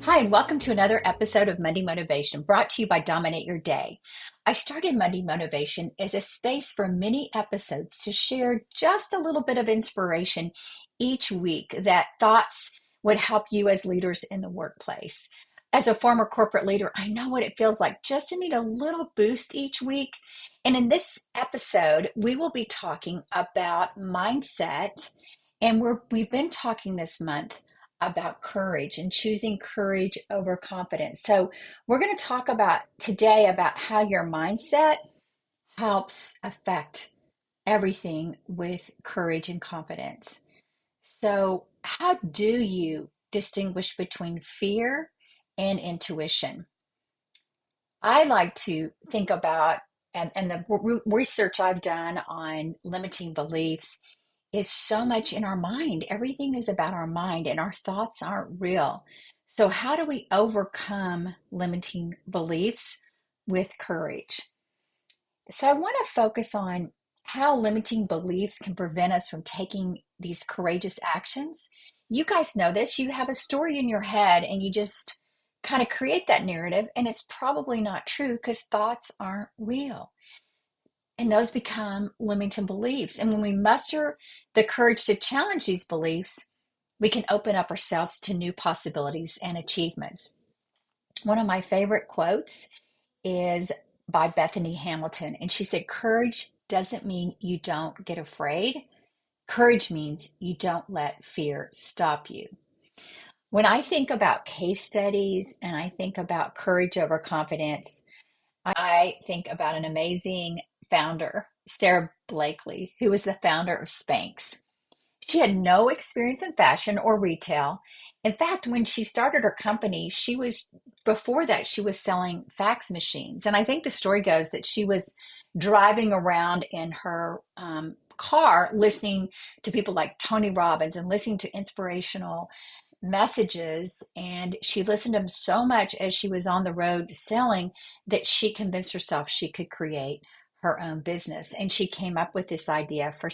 Hi, and welcome to another episode of Monday Motivation brought to you by Dominate Your Day. I started Monday Motivation as a space for mini episodes to share just a little bit of inspiration each week that thoughts would help you as leaders in the workplace. As a former corporate leader, I know what it feels like just to need a little boost each week. And in this episode, we will be talking about mindset. And we've been talking this month about courage and choosing courage over confidence. So, we're going to talk about today about how your mindset helps affect everything with courage and confidence. So, how do you distinguish between fear and intuition? I like to think about, and the research I've done on limiting beliefs is so much in our mind. Everything is about our mind, and our thoughts aren't real. So, how do we overcome limiting beliefs with courage? So, I want to focus on how limiting beliefs can prevent us from taking these courageous actions. You guys know this. You have a story in your head, and you just kind of create that narrative, and it's probably not true because thoughts aren't real. And those become limiting beliefs. And when we muster the courage to challenge these beliefs, we can open up ourselves to new possibilities and achievements. One of my favorite quotes is by Bethany Hamilton. And she said, "Courage doesn't mean you don't get afraid. Courage means you don't let fear stop you." When I think about case studies and I think about courage over confidence, I think about an amazing founder, Sarah Blakely, who was the founder of Spanx. She had no experience in fashion or retail. In fact, when she started her company, before that, she was selling fax machines. And I think the story goes that she was driving around in her car listening to people like Tony Robbins and listening to inspirational messages, and she listened to them so much as she was on the road selling that she convinced herself she could create her own business, and she came up with this idea for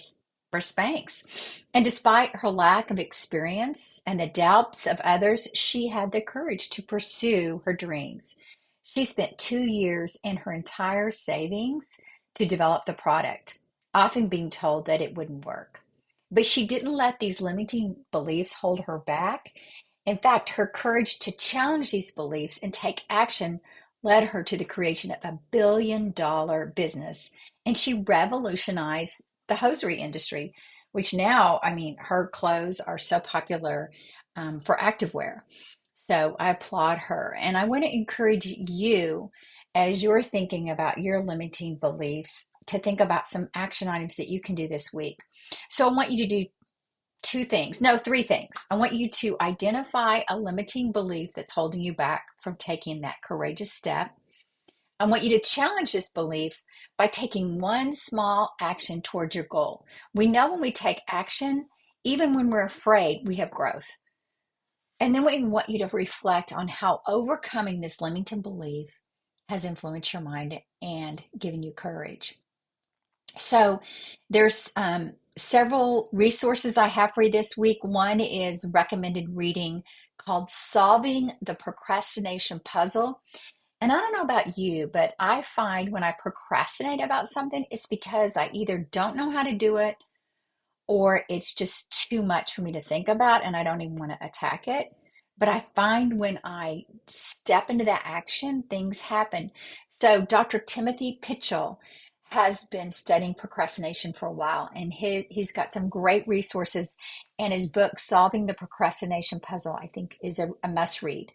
Spanx. And despite her lack of experience and the doubts of others, she had the courage to pursue her dreams. She spent 2 years and her entire savings to develop the product, often being told that it wouldn't work. But she didn't let these limiting beliefs hold her back. In fact, her courage to challenge these beliefs and take action led her to the creation of $1 billion business. And she revolutionized the hosiery industry, which now, I mean, her clothes are so popular for activewear. So I applaud her. And I want to encourage you as you're thinking about your limiting beliefs to think about some action items that you can do this week. So I want you to do three things. I want you to identify a limiting belief that's holding you back from taking that courageous step. I want you to challenge this belief by taking one small action towards your goal. We know when we take action, even when we're afraid, we have growth. And then we want you to reflect on how overcoming this limiting belief has influenced your mind and given you courage. So there's several resources I have for you this week. One is recommended reading called Solving the Procrastination Puzzle. And I don't know about you, but I find when I procrastinate about something, it's because I either don't know how to do it or it's just too much for me to think about and I don't even want to attack it. But I find when I step into that action, things happen. So Dr. Timothy Pitchell has been studying procrastination for a while, and he's got some great resources, and his book, Solving the Procrastination Puzzle, I think is a must read.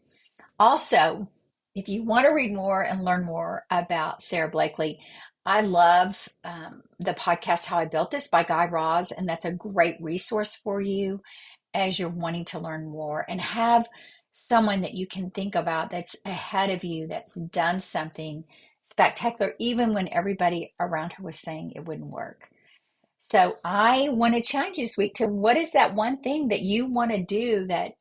Also, if you want to read more and learn more about Sarah Blakely, I love the podcast How I Built This by Guy Raz, and that's a great resource for you as you're wanting to learn more and have someone that you can think about that's ahead of you, that's done something spectacular, even when everybody around her was saying it wouldn't work. So I want to challenge you this week to what is that one thing that you want to do that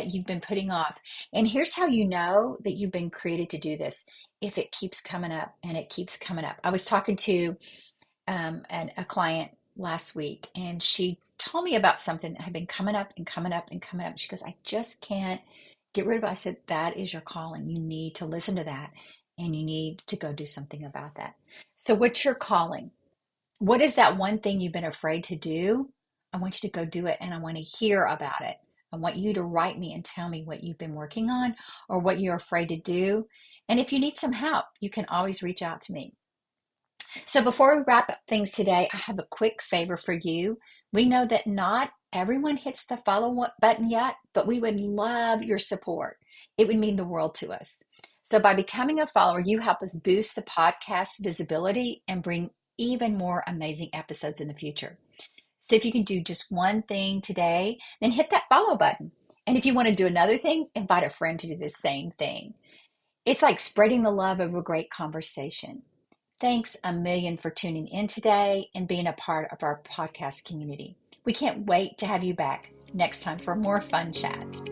you've been putting off. And here's how you know that you've been created to do this. If it keeps coming up and it keeps coming up. I was talking to a client last week, and she told me about something that had been coming up and coming up and coming up. She goes, "I just can't Get rid of it. I said, that is your calling. You need to listen to that and you need to go do something about that. So, what's your calling? What is that one thing you've been afraid to do? I want you to go do it and I want to hear about it. I want you to write me and tell me what you've been working on or what you're afraid to do. And if you need some help, you can always reach out to me. So before we wrap up things today, I have a quick favor for you. We know that not everyone hits the follow button yet, but we would love your support. It would mean the world to us. So by becoming a follower, you help us boost the podcast visibility and bring even more amazing episodes in the future. So if you can do just one thing today, then hit that follow button. And if you want to do another thing, invite a friend to do the same thing. It's like spreading the love of a great conversation. Thanks a million for tuning in today and being a part of our podcast community. We can't wait to have you back next time for more fun chats.